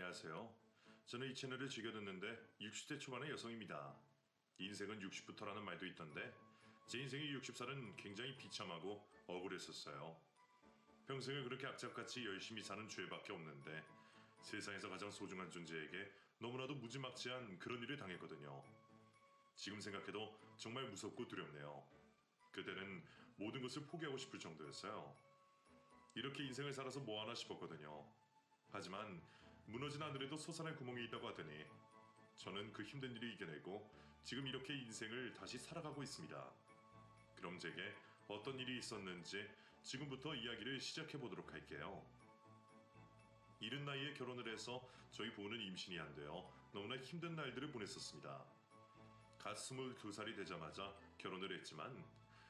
안녕하세요. 저는 이 채널을 즐겨 듣는데 60대 초반의 여성입니다. 인생은 60부터라는 말도 있던데 제 인생의 60살은 굉장히 비참하고 억울했었어요. 평생을 그렇게 악착같이 열심히 사는 죄밖에 없는데 세상에서 가장 소중한 존재에게 너무나도 무지막지한 그런 일을 당했거든요. 지금 생각해도 정말 무섭고 두렵네요. 그때는 모든 것을 포기하고 싶을 정도였어요. 이렇게 인생을 살아서 뭐하나 싶었거든요. 하지만 무너진 하늘에도 솟아날 구멍이 있다고 하더니 저는 그 힘든 일을 이겨내고 지금 이렇게 인생을 다시 살아가고 있습니다. 그럼 제게 어떤 일이 있었는지 지금부터 이야기를 시작해 보도록 할게요. 이른 나이에 결혼을 해서 저희 부부는 임신이 안 되어 너무나 힘든 날들을 보냈었습니다. 갓 22살이 되자마자 결혼을 했지만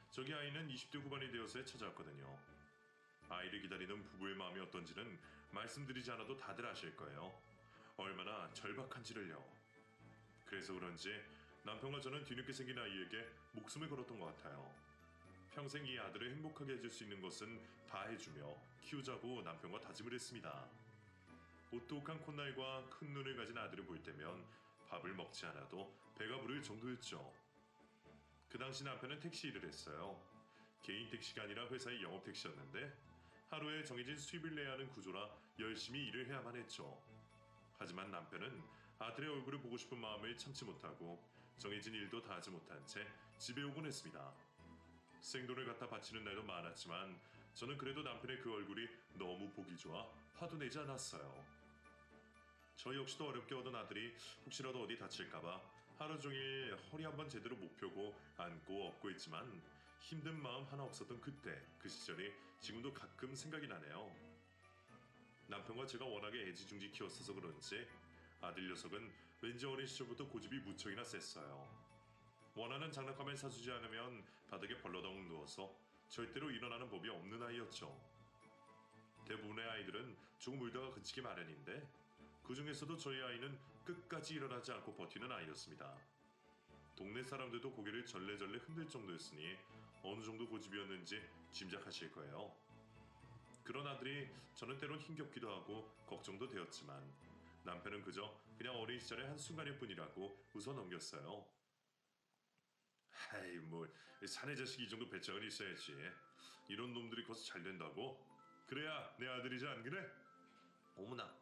저희 아이는 20대 후반이 되어서 찾아왔거든요. 아이를 기다리는 부부의 마음이 어떤지는 말씀드리지 않아도 다들 아실 거예요. 얼마나 절박한지를요. 그래서 그런지 남편과 저는 뒤늦게 생긴 아이에게 목숨을 걸었던 것 같아요. 평생 이 아들을 행복하게 해줄 수 있는 것은 다 해주며 키우자고 남편과 다짐을 했습니다. 오똑한 콧날과 큰 눈을 가진 아들을 볼 때면 밥을 먹지 않아도 배가 부를 정도였죠. 그 당시 남편은 택시 일을 했어요. 개인 택시가 아니라 회사의 영업 택시였는데 하루에 정해진 수입을 내야 하는 구조라 열심히 일을 해야만 했죠. 하지만 남편은 아들의 얼굴을 보고 싶은 마음을 참지 못하고 정해진 일도 다 하지 못한 채 집에 오곤 했습니다. 생돈을 갖다 바치는 날도 많았지만 저는 그래도 남편의 그 얼굴이 너무 보기 좋아 화도 내지 않았어요. 저 역시도 어렵게 얻은 아들이 혹시라도 어디 다칠까봐 하루 종일 허리 한번 제대로 못 펴고 안고 업고 있지만 힘든 마음 하나 없었던 그때 그 시절이 지금도 가끔 생각이 나네요. 남편과 제가 워낙에 애지중지 키웠어서 그런지 아들 녀석은 왠지 어린 시절부터 고집이 무척이나 셌어요. 원하는 장난감을 사주지 않으면 바닥에 벌러덩 누워서 절대로 일어나는 법이 없는 아이였죠. 대부분의 아이들은 조금 울다가 그치기 마련인데 그 중에서도 저희 아이는 끝까지 일어나지 않고 버티는 아이였습니다. 동네 사람들도 고개를 절레절레 흔들 정도였으니 어느 정도 고집이었는지 짐작하실 거예요. 그런 아들이 저는 때론 힘겹기도 하고 걱정도 되었지만 남편은 그냥 어린 시절의 한순간일 뿐이라고 웃어 넘겼어요. 하이 뭐 사내 자식이 이 정도 배짱은 있어야지. 이런 놈들이 커서 잘 된다고? 그래야 내 아들이지 안 그래? 어머나,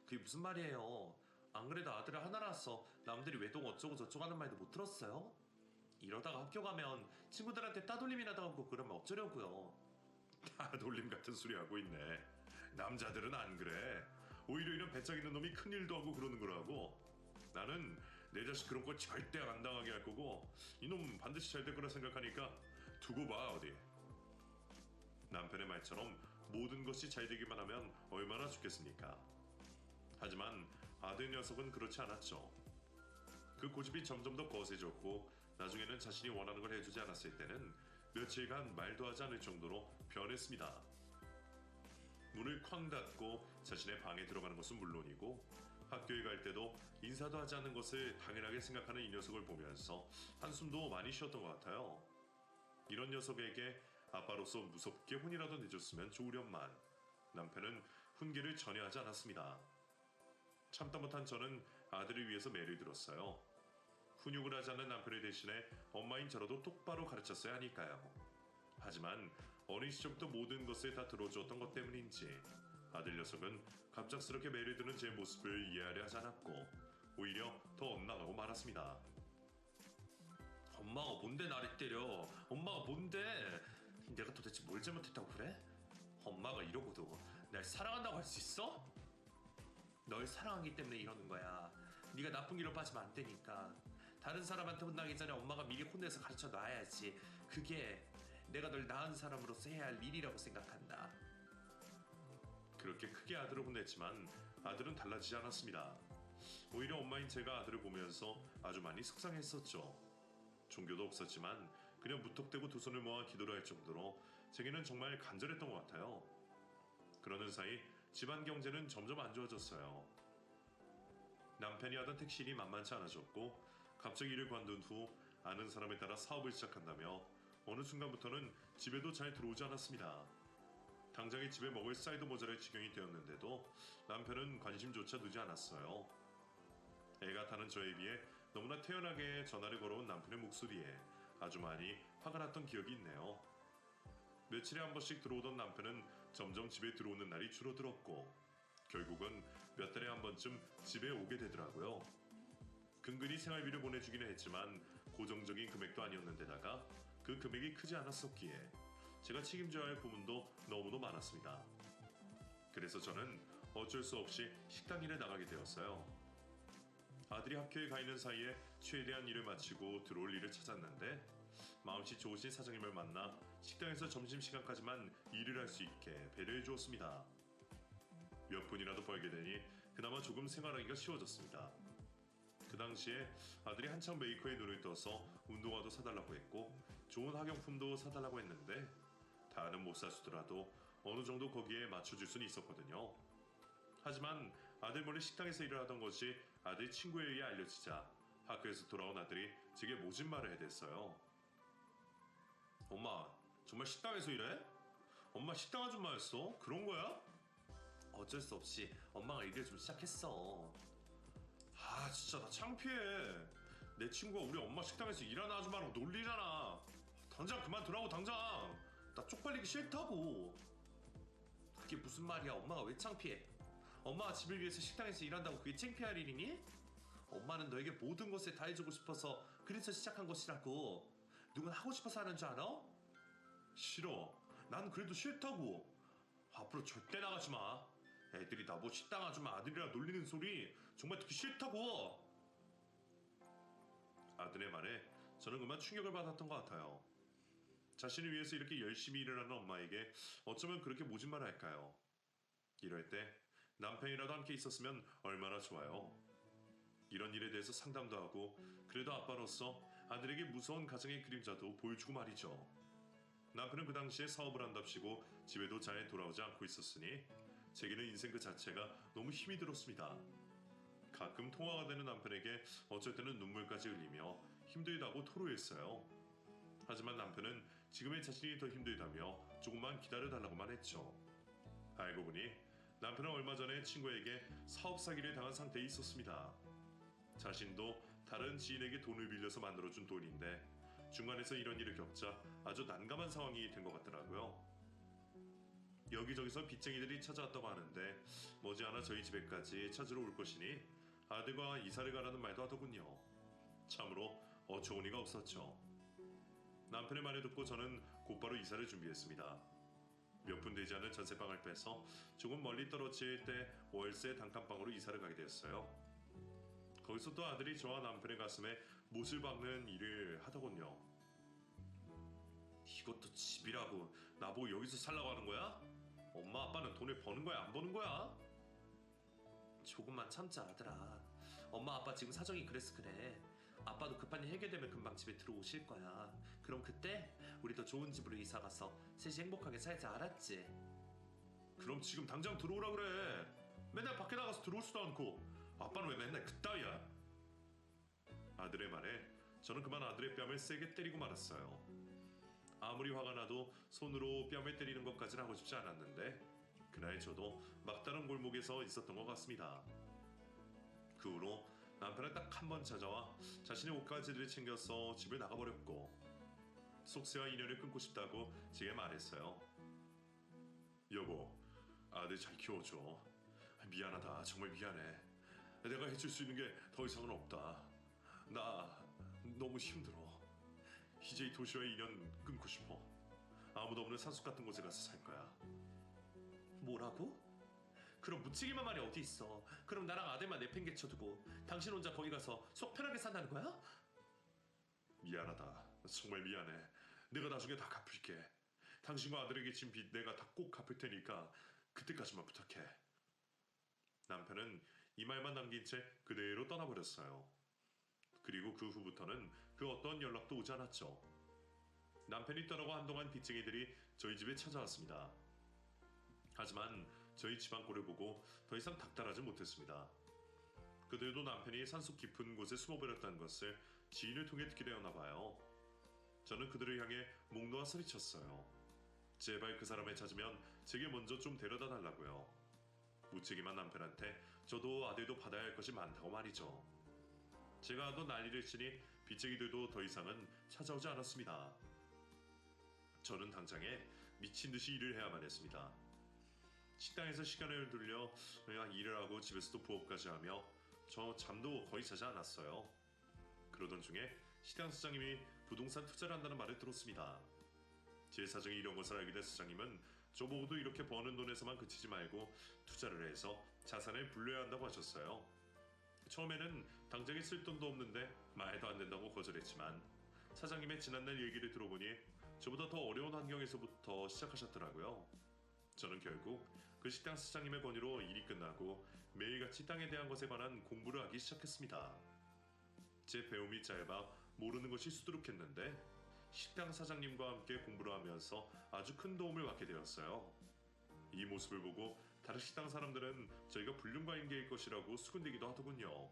그게 무슨 말이에요? 안 그래도 아들을 하나 낳았어 남들이 외동 어쩌고 저쩌고 하는 말도 못 들었어요? 이러다가 학교 가면 친구들한테 따돌림이나 당하고 그러면 어쩌려고요? 다 돌림 같은 소리 하고 있네. 남자들은 안 그래. 오히려 이런 배짱 있는 놈이 큰일도 하고 그러는 거라고. 나는 내 자식 그런 거 절대 안 당하게 할 거고 이놈 반드시 잘 될 거라 생각하니까 두고 봐 어디. 남편의 말처럼 모든 것이 잘 되기만 하면 얼마나 좋겠습니까. 하지만 아들 녀석은 그렇지 않았죠. 그 고집이 점점 더 거세졌고 나중에는 자신이 원하는 걸 해주지 않았을 때는 며칠간 말도 하지 않을 정도로 변했습니다. 문을 쾅 닫고 자신의 방에 들어가는 것은 물론이고 학교에 갈 때도 인사도 하지 않는 것을 당연하게 생각하는 이 녀석을 보면서 한숨도 많이 쉬었던 것 같아요. 이런 녀석에게 아빠로서 무섭게 혼이라도 내줬으면 좋으련만 남편은 훈계를 전혀 하지 않았습니다. 참다 못한 저는 아들을 위해서 매를 들었어요. 훈육을 하지 않는 남편의 대신에 엄마인 저라도 똑바로 가르쳤어야 하니까요. 하지만 어린 시절부터 모든 것을 다 들어주었던 것 때문인지 아들 녀석은 갑작스럽게 매를 드는 제 모습을 이해하려 하지 않았고 오히려 더 엇나가고 말았습니다. 엄마가 뭔데 나를 때려? 엄마가 뭔데? 내가 도대체 뭘 잘못했다고 그래? 엄마가 이러고도 날 사랑한다고 할 수 있어? 널 사랑하기 때문에 이러는 거야. 네가 나쁜 길로 빠지면 안 되니까. 다른 사람한테 혼나기 전에 엄마가 미리 혼내서 가르쳐 놔야지. 그게 내가 널 낳은 사람으로서 해야 할 일이라고 생각한다. 그렇게 크게 아들을 혼냈지만 아들은 달라지지 않았습니다. 오히려 엄마인 제가 아들을 보면서 아주 많이 속상했었죠. 종교도 없었지만 그냥 무턱대고 두 손을 모아 기도를 할 정도로 제게는 정말 간절했던 것 같아요. 그러는 사이 집안 경제는 점점 안 좋아졌어요. 남편이 하던 택시 일이 만만치 않아졌고 갑자기 일을 관둔 후 아는 사람에 따라 사업을 시작한다며 어느 순간부터는 집에도 잘 들어오지 않았습니다. 당장에 집에 먹을 쌀도 모자랄 지경이 되었는데도 남편은 관심조차 두지 않았어요. 애가 타는 저에 비해 너무나 태연하게 전화를 걸어온 남편의 목소리에 아주 많이 화가 났던 기억이 있네요. 며칠에 한 번씩 들어오던 남편은 점점 집에 들어오는 날이 줄어들었고 결국은 몇 달에 한 번쯤 집에 오게 되더라고요. 근근히 생활비를 보내주기는 했지만 고정적인 금액도 아니었는데다가 그 금액이 크지 않았었기에 제가 책임져야 할 부분도 너무도 많았습니다. 그래서 저는 어쩔 수 없이 식당 일에 나가게 되었어요. 아들이 학교에 가 있는 사이에 최대한 일을 마치고 들어올 일을 찾았는데 마음씨 좋으신 사장님을 만나 식당에서 점심시간까지만 일을 할 수 있게 배려해 주었습니다. 몇 푼이라도 벌게 되니 그나마 조금 생활하기가 쉬워졌습니다. 그 당시에 아들이 한창 메이커에 눈을 떠서 운동화도 사달라고 했고 좋은 학용품도 사달라고 했는데 다는 못 사주더라도 어느 정도 거기에 맞춰줄 수는 있었거든요. 하지만 아들 몰래 식당에서 일을 하던 것이 아들 친구에 의해 알려지자 학교에서 돌아온 아들이 제게 모진 말을 해댔어요. 엄마, 정말 식당에서 일해? 엄마 식당 아줌마였어? 그런 거야? 어쩔 수 없이 엄마가 일을 좀 시작했어. 아 진짜 나 창피해. 내 친구가 우리 엄마 식당에서 일하는 아줌마랑 놀리잖아. 당장 그만두라고 당장. 나 쪽팔리기 싫다고. 그게 무슨 말이야? 엄마가 왜 창피해? 엄마가 집을 위해서 식당에서 일한다고 그게 창피할 일이니? 엄마는 너에게 모든 것을 다 해주고 싶어서 그래서 시작한 것이라고. 누군 하고 싶어서 하는 줄 알아? 싫어. 난 그래도 싫다고. 앞으로 절대 나가지 마. 애들이 나보고 식당 아줌마 아들이라 놀리는 소리 정말 듣기 싫다고. 아들의 말에 저는 그만 충격을 받았던 것 같아요. 자신을 위해서 이렇게 열심히 일을 하는 엄마에게 어쩌면 그렇게 모진 말을 할까요? 이럴 때 남편이라도 함께 있었으면 얼마나 좋아요. 이런 일에 대해서 상담도 하고 그래도 아빠로서 아들에게 무서운 가정의 그림자도 보여주고 말이죠. 남편은 그 당시에 사업을 한답시고 집에도 잘 돌아오지 않고 있었으니 제게는 인생 그 자체가 너무 힘이 들었습니다. 가끔 통화가 되는 남편에게 어쩔 때는 눈물까지 흘리며 힘들다고 토로했어요. 하지만 남편은 지금의 자신이 더 힘들다며 조금만 기다려달라고만 했죠. 알고 보니 남편은 얼마 전에 친구에게 사업 사기를 당한 상태에 있었습니다. 자신도 다른 지인에게 돈을 빌려서 만들어준 돈인데 중간에서 이런 일을 겪자 아주 난감한 상황이 된 것 같더라고요. 여기저기서 빚쟁이들이 찾아왔다고 하는데 머지않아 저희 집에까지 찾으러 올 것이니 아들과 이사를 가라는 말도 하더군요. 참으로 어처구니가 없었죠. 남편의 말을 듣고 저는 곧바로 이사를 준비했습니다. 몇 푼 되지 않은 전세방을 빼서 조금 멀리 떨어질 때 월세 단칸방으로 이사를 가게 되었어요. 거기서 또 아들이 저와 남편의 가슴에 못을 박는 일을 하더군요. 이것도 집이라고 나보고 여기서 살라고 하는 거야? 엄마 아빠는 돈을 버는 거야 안 버는 거야? 조금만 참자 아들아. 엄마 아빠 지금 사정이 그래서 그래. 아빠도 급한 일 해결되면 금방 집에 들어오실 거야. 그럼 그때 우리도 좋은 집으로 이사 가서 셋이 행복하게 살자 알았지? 그럼 지금 당장 들어오라 그래. 맨날 밖에 나가서 들어올 수도 않고 아빠는 왜 맨날 그따위야. 아들의 말에 저는 그만 아들의 뺨을 세게 때리고 말았어요. 아무리 화가 나도 손으로 뺨을 때리는 것까지는 하고 싶지 않았는데 그날 저도 막다른 골목에서 있었던 것 같습니다. 그 후로 남편은 딱 한 번 찾아와 자신의 옷가지를 챙겨서 집을 나가버렸고 속세와 인연을 끊고 싶다고 제게 말했어요. 여보, 아들 잘 키워줘. 미안하다, 정말 미안해. 내가 해줄 수 있는 게 더 이상은 없다. 나 너무 힘들어. 이제 이 도시와의 인연 끊고 싶어. 아무도 없는 산속 같은 곳에 가서 살 거야. 뭐라고? 그럼 묻히기만 말이 어디 있어. 그럼 나랑 아들만 내팽개쳐두고 당신 혼자 거기 가서 속 편하게 산다는 거야? 미안하다. 정말 미안해. 내가 나중에 다 갚을게. 당신과 아들에게 진 빚 내가 다 꼭 갚을 테니까 그때까지만 부탁해. 남편은 이 말만 남긴 채 그대로 떠나버렸어요. 그리고 그 후부터는 그 어떤 연락도 오지 않았죠. 남편이 떠나고 한동안 빚쟁이들이 저희 집에 찾아왔습니다. 하지만 저희 집안 꼴을 보고 더 이상 닥달하지 못했습니다. 그들도 남편이 산속 깊은 곳에 숨어버렸다는 것을 지인을 통해 듣게 되었나 봐요. 저는 그들을 향해 목 놓아 소리쳤어요. 제발 그 사람을 찾으면 제게 먼저 좀 데려다 달라고요. 무책임한 남편한테 저도 아들도 받아야 할 것이 많다고 말이죠. 제가 하도 난리를 치니 빚쟁이들도 더 이상은 찾아오지 않았습니다. 저는 당장에 미친 듯이 일을 해야만 했습니다. 식당에서 시간을 돌려 그냥 일을 하고 집에서도 부업까지 하며 저 잠도 거의 자지 않았어요. 그러던 중에 식당 사장님이 부동산 투자를 한다는 말을 들었습니다. 제 사정이 이런 것을 알게 된 사장님은 저보고도 이렇게 버는 돈에서만 그치지 말고 투자를 해서 자산을 불려야 한다고 하셨어요. 처음에는 당장에 쓸 돈도 없는데 말도 안 된다고 거절했지만 사장님의 지난날 얘기를 들어보니 저보다 더 어려운 환경에서부터 시작하셨더라고요. 저는 결국 그 식당 사장님의 권유로 일이 끝나고 매일같이 땅에 대한 것에 관한 공부를 하기 시작했습니다. 제 배움이 짧아 모르는 것이 수두룩했는데 식당 사장님과 함께 공부를 하면서 아주 큰 도움을 받게 되었어요. 이 모습을 보고 다른 식당 사람들은 저희가 불륜과인계일 것이라고 수군대기도 하더군요.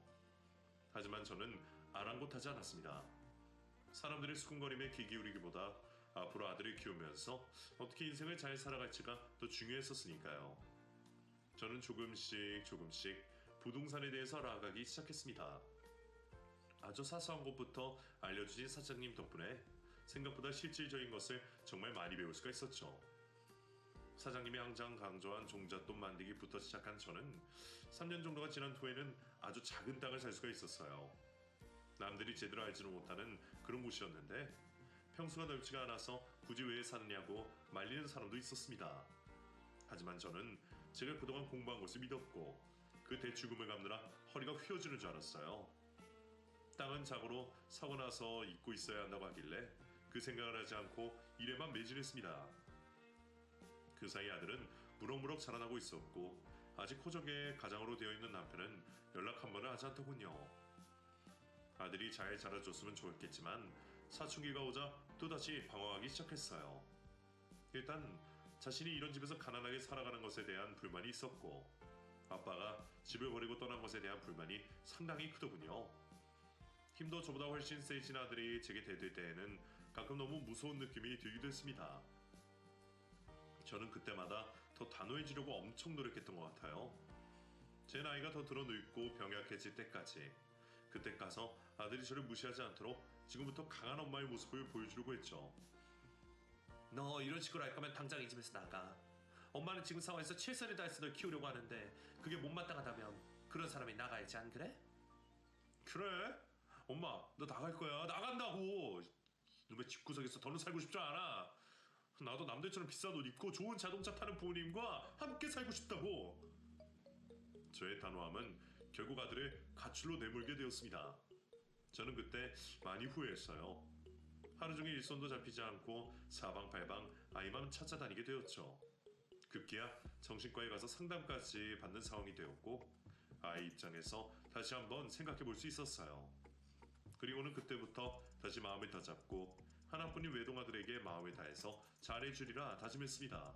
하지만 저는 아랑곳하지 않았습니다. 사람들의 수군거림에 귀 기울이기보다 앞으로 아들을 키우면서 어떻게 인생을 잘 살아갈지가 더 중요했었으니까요. 저는 조금씩 부동산에 대해서 알아가기 시작했습니다. 아주 사소한 것부터 알려주신 사장님 덕분에 생각보다 실질적인 것을 정말 많이 배울 수가 있었죠. 사장님이 항상 강조한 종잣돈 만들기부터 시작한 저는 3년 정도가 지난 후에는 아주 작은 땅을 살 수가 있었어요. 남들이 제대로 알지는 못하는 그런 곳이었는데 평수가 넓지가 않아서 굳이 왜 사느냐고 말리는 사람도 있었습니다. 하지만 저는 제가 그동안 공부한 것을 믿었고 그 대출금을 갚느라 허리가 휘어지는 줄 알았어요. 땅은 자고로 사고 나서 잊고 있어야 한다고 하길래 그 생각을 하지 않고 일에만 매진했습니다. 그 사이 아들은 무럭무럭 자라나고 있었고 아직 호적에 가장으로 되어 있는 남편은 연락 한 번을 하지 않더군요. 아들이 잘 자라줬으면 좋았겠지만 사춘기가 오자 또다시 방황하기 시작했어요. 일단 자신이 이런 집에서 가난하게 살아가는 것에 대한 불만이 있었고 아빠가 집을 버리고 떠난 것에 대한 불만이 상당히 크더군요. 힘도 저보다 훨씬 세진 아들이 제게 대들 때에는 가끔 너무 무서운 느낌이 들기도 했습니다. 저는 그때마다 더 단호해지려고 엄청 노력했던 것 같아요. 제 나이가 더 들어 늙고 병약해질 때까지 그때 가서 아들이 저를 무시하지 않도록 지금부터 강한 엄마의 모습을 보여주려고 했죠. 너 이런 식으로 할 거면 당장 이 집에서 나가. 엄마는 지금 상황에서 최선을 다해서 널 키우려고 하는데 그게 못마땅하다면 그런 사람이 나가야지, 안 그래? 그래? 엄마 너 나갈 거야. 나간다고. 놈의 집구석에서 더는 살고 싶지 않아. 나도 남들처럼 비싼 옷 입고 좋은 자동차 타는 부모님과 함께 살고 싶다고. 저의 단호함은 결국 아들을 가출로 내몰게 되었습니다. 저는 그때 많이 후회했어요. 하루 종일 일손도 잡히지 않고 사방팔방 아이만 찾아다니게 되었죠. 급기야 정신과에 가서 상담까지 받는 상황이 되었고 아이 입장에서 다시 한번 생각해 볼 수 있었어요. 그리고는 그때부터 다시 마음을 다잡고 하나뿐인 외동아들에게 마음을 다해서 잘해주리라 다짐했습니다.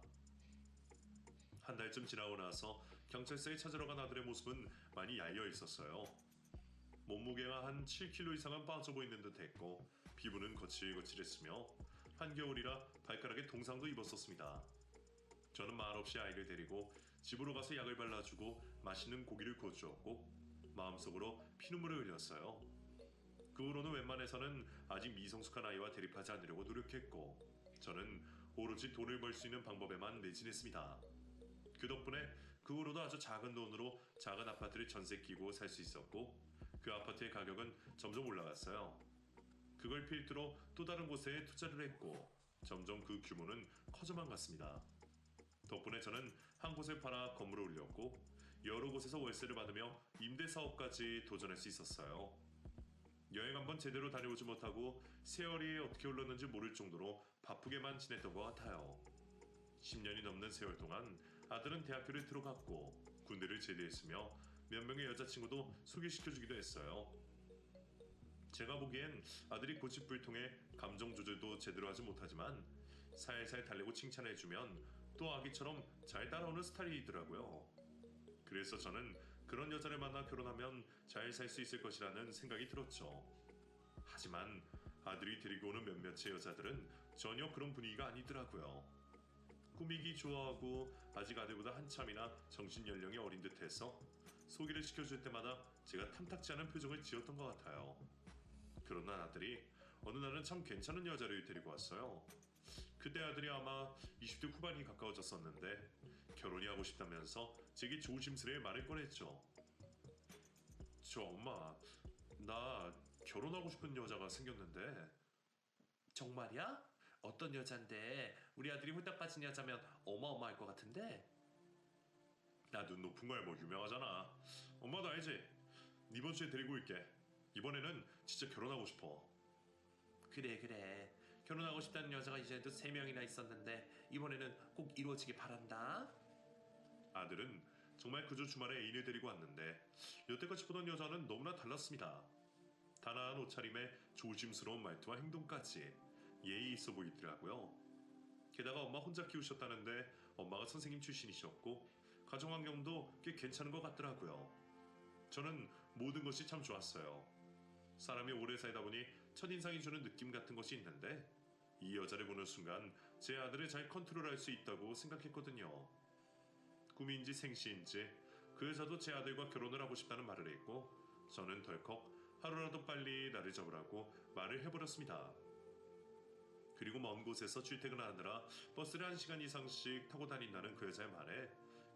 한 달쯤 지나고 나서 경찰서에 찾으러 간 아들의 모습은 많이 얄려 있었어요. 몸무게가 한 7kg 이상은 빠져 보이는 듯 했고 피부는 거칠거칠했으며 한겨울이라 발가락에 동상도 입었었습니다. 저는 말없이 아이를 데리고 집으로 가서 약을 발라주고 맛있는 고기를 구워주었고 마음속으로 피눈물을 흘렸어요. 그 후로는 웬만해서는 아직 미성숙한 아이와 대립하지 않으려고 노력했고 저는 오로지 돈을 벌 수 있는 방법에만 매진했습니다. 그 덕분에 그 후로도 아주 작은 돈으로 작은 아파트를 전세 끼고 살 수 있었고 그 아파트의 가격은 점점 올라갔어요. 그걸 필두로 또 다른 곳에 투자를 했고 점점 그 규모는 커져만 갔습니다. 덕분에 저는 한 곳을 팔아 건물을 올렸고 여러 곳에서 월세를 받으며 임대 사업까지 도전할 수 있었어요. 여행 한번 제대로 다녀오지 못하고 세월이 어떻게 흘렀는지 모를 정도로 바쁘게만 지냈던 것 같아요. 10년이 넘는 세월 동안 아들은 대학교를 들어갔고 군대를 제대했으며 몇 명의 여자친구도 소개시켜주기도 했어요. 제가 보기엔 아들이 고집불통에 감정 조절도 제대로 하지 못하지만 살살 달래고 칭찬해주면 또 아기처럼 잘 따라오는 스타일이더라고요. 그래서 저는 그런 여자를 만나 결혼하면 잘 살 수 있을 것이라는 생각이 들었죠. 하지만 아들이 데리고 오는 몇몇의 여자들은 전혀 그런 분위기가 아니더라고요. 꾸미기 좋아하고 아직 아들보다 한참이나 정신 연령이 어린 듯해서 소개를 시켜줄 때마다 제가 탐탁지 않은 표정을 지었던 것 같아요. 그러나 아들이 어느 날은 참 괜찮은 여자를 데리고 왔어요. 그때 아들이 아마 20대 후반이 가까워졌었는데 결혼이 하고 싶다면서 제게 조심스레 말을 꺼냈죠. 저 엄마, 나 결혼하고 싶은 여자가 생겼는데. 정말이야? 어떤 여잔데? 우리 아들이 홀딱 빠진 여자면 어마어마할 것 같은데? 나 눈 높은 거야 뭐 유명하잖아. 엄마도 알지? 이번 주에 데리고 올게. 이번에는 진짜 결혼하고 싶어. 그래 그래. 결혼하고 싶다는 여자가 이제도 3명이나 있었는데 이번에는 꼭 이루어지길 바란다. 아들은 정말 그저 주말에 애인을 데리고 왔는데 여태까지 보던 여자는 너무나 달랐습니다. 단아한 옷차림에 조심스러운 말투와 행동까지 예의 있어 보이더라고요. 게다가 엄마 혼자 키우셨다는데 엄마가 선생님 출신이셨고 가정 환경도 꽤 괜찮은 것 같더라고요. 저는 모든 것이 참 좋았어요. 사람이 오래 살다 보니 첫인상이 주는 느낌 같은 것이 있는데 이 여자를 보는 순간 제 아들을 잘 컨트롤할 수 있다고 생각했거든요. 꿈인지 생시인지 그 여자도 제 아들과 결혼을 하고 싶다는 말을 했고 저는 덜컥 하루라도 빨리 나를 잡으라고 말을 해버렸습니다. 그리고 먼 곳에서 출퇴근을 하느라 버스를 1시간 이상씩 타고 다닌다는 그 여자의 말에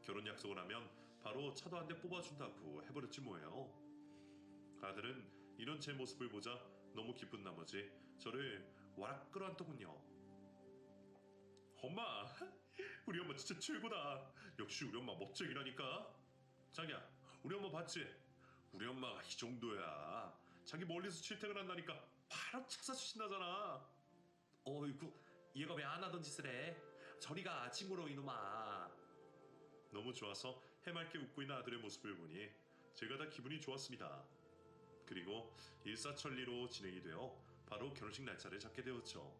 결혼 약속을 하면 바로 차도 한 대 뽑아준다고 해버렸지 뭐예요. 아들은 이런 제 모습을 보자 너무 기쁜 나머지 저를 와락 끌어안더군요. 엄마, 우리 엄마 진짜 최고다. 역시 우리 엄마 멋쟁이라니까. 자기야, 우리 엄마 봤지? 우리 엄마가 이 정도야. 자기 멀리서 출퇴근한다니까 바로 차 사주신다잖아. 어이구, 얘가 왜 안 하던 짓을 해? 저리가 친구로 이놈아. 너무 좋아서 해맑게 웃고 있는 아들의 모습을 보니 제가 다 기분이 좋았습니다. 그리고 일사천리로 진행이 되어 바로 결혼식 날짜를 잡게 되었죠.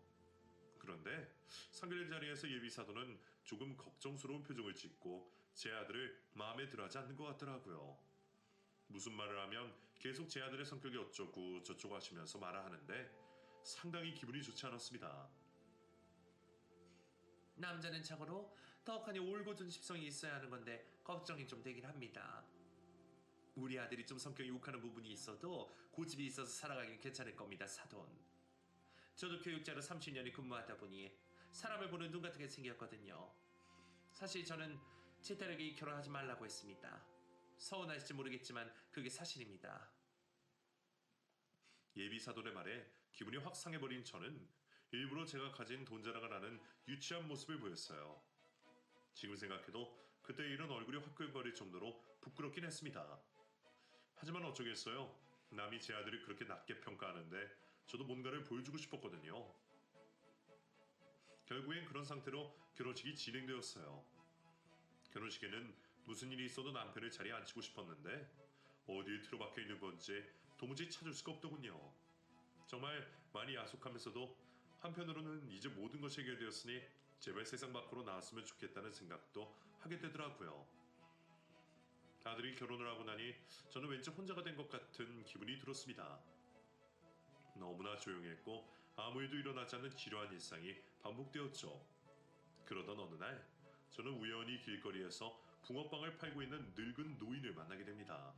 그런데 상견례 자리에서 예비사도는 조금 걱정스러운 표정을 짓고 제 아들을 마음에 들어하지 않는 것 같더라고요. 무슨 말을 하면 계속 제 아들의 성격이 어쩌고 저쩌고 하시면서 말을 하는데 상당히 기분이 좋지 않았습니다. 남자는 참고로 덕하니 올곧은 집성이 있어야 하는 건데 걱정이 좀 되긴 합니다. 우리 아들이 좀 성격이 욱하는 부분이 있어도 고집이 있어서 살아가긴 괜찮을 겁니다, 사돈. 저도 교육자로 30년이 근무하다 보니 사람을 보는 눈 같은 게 생겼거든요. 사실 저는 제 딸에게 결혼하지 말라고 했습니다. 서운하실지 모르겠지만 그게 사실입니다. 예비사돈의 말에 기분이 확 상해버린 저는 일부러 제가 가진 돈 자랑을 하는 유치한 모습을 보였어요. 지금 생각해도 그때 일은 얼굴이 화끈거릴 정도로 부끄럽긴 했습니다. 하지만 어쩌겠어요. 남이 제 아들을 그렇게 낮게 평가하는데 저도 뭔가를 보여주고 싶었거든요. 결국엔 그런 상태로 결혼식이 진행되었어요. 결혼식에는 무슨 일이 있어도 남편을 자리에 앉히고 싶었는데 어디에 틀어박혀 있는 건지 도무지 찾을 수가 없더군요. 정말 많이 야속하면서도 한편으로는 이제 모든 것이 해결되었으니 제발 세상 밖으로 나왔으면 좋겠다는 생각도 하게 되더라고요. 아들이 결혼을 하고 나니 저는 왠지 혼자가 된 것 같은 기분이 들었습니다. 너무나 조용했고 아무 일도 일어나지 않는 지루한 일상이 반복되었죠. 그러던 어느 날 저는 우연히 길거리에서 붕어빵을 팔고 있는 늙은 노인을 만나게 됩니다.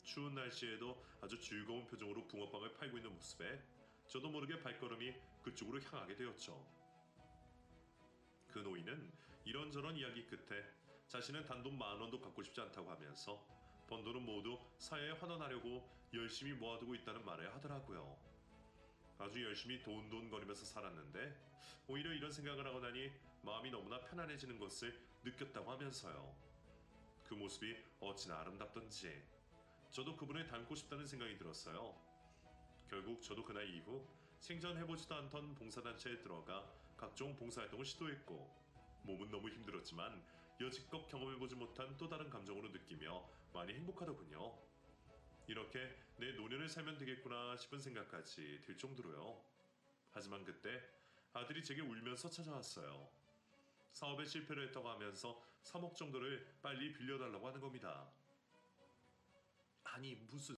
추운 날씨에도 아주 즐거운 표정으로 붕어빵을 팔고 있는 모습에 저도 모르게 발걸음이 그쪽으로 향하게 되었죠. 그 노인은 이런저런 이야기 끝에 자신은 단돈 10,000원도 갖고 싶지 않다고 하면서 번 돈은 모두 사회에 환원하려고 열심히 모아두고 있다는 말을 하더라고요. 아주 열심히 돈돈거리면서 살았는데 오히려 이런 생각을 하고 나니 마음이 너무나 편안해지는 것을 느꼈다고 하면서요. 그 모습이 어찌나 아름답던지 저도 그분을 닮고 싶다는 생각이 들었어요. 결국 저도 그날 이후 생전해보지도 않던 봉사단체에 들어가 각종 봉사활동을 시도했고 몸은 너무 힘들었지만 여지껏 경험해보지 못한 또 다른 감정으로 느끼며 많이 행복하더군요. 이렇게 내 노년을 살면 되겠구나 싶은 생각까지 들 정도로요. 하지만 그때 아들이 제게 울면서 찾아왔어요. 사업에 실패를 했다고 하면서 3억 정도를 빨리 빌려달라고 하는 겁니다. 아니 무슨